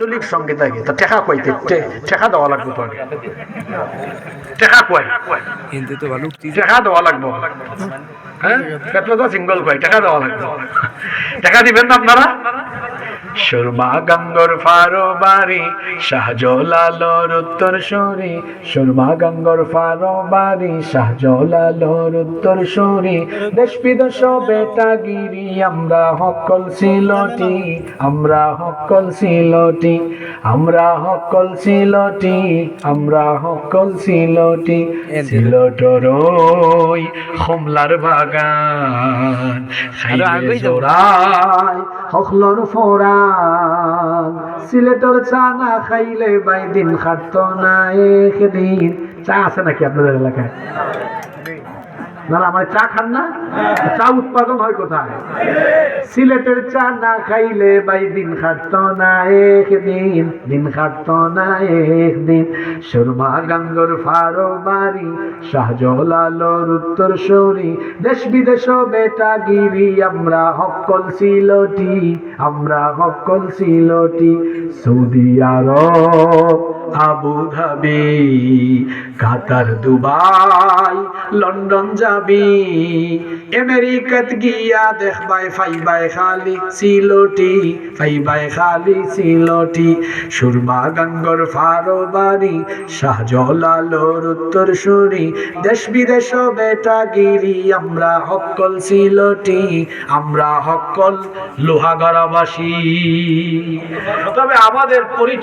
আঞ্চলিক সঙ্গীত আগে তো টেকা কইতে টেকা দেওয়া লাগবে তো আগে টেকা কয় হিন্দি তো ভালো টেকা দেওয়া লাগবে হ্যাঁ পেট্রো তো সিঙ্গল কয় টেকা দেওয়া লাগবে টেকা দিবেন না আপনারা সুরমা গঙ্গর ফারো বাড়ি শাহজালালর উত্তর সরি সুরমা গঙ্গর ফারো বাড়ি শাহজালালর উত্তর সরি দেশ বিদেশ বেটাগিরি আমরা হকল সিলটি আমরা হকল সিলটি আমরা হকল সিলটি আমরা হকল সিলটি সিলটর ওই কমলার বাগান খাইলে জোড়াই হকলর ফোরা সিলেটর চা না খাইলে বাই দিন খাটতো না একদিন চা আছে নাকি আপনাদের এলাকায় না আমার চা খান না চা উৎপাদন হয় কোথায় সিলেটের চা না খাইলে বাই দিন খাটতো না একদিন দিন খাটতো না একদিন সুরমা গঙ্গর ফারো বাড়ি শাহজালালর উত্তর সরি দেশ বিদেশ বেটাগিরি আমরা হকল সিলটি আমরা হকল Sylheti Saudi Arab Abu Dhabi Qatar Dubai London যাবি আমেরিকাত গিয়া দেখবাই ফাইবাই খালি সিলটি ফাইবাই খালি সিলটি সুরমা গঙ্গর ফারো বাড়ি শাহজালালর উত্তর সরি দেশ বিদেশ বেটাগিরি আমরা হকল সিলটি আমরা হকল লোহাগড়াবাসী তবে আমাদের পরিচয়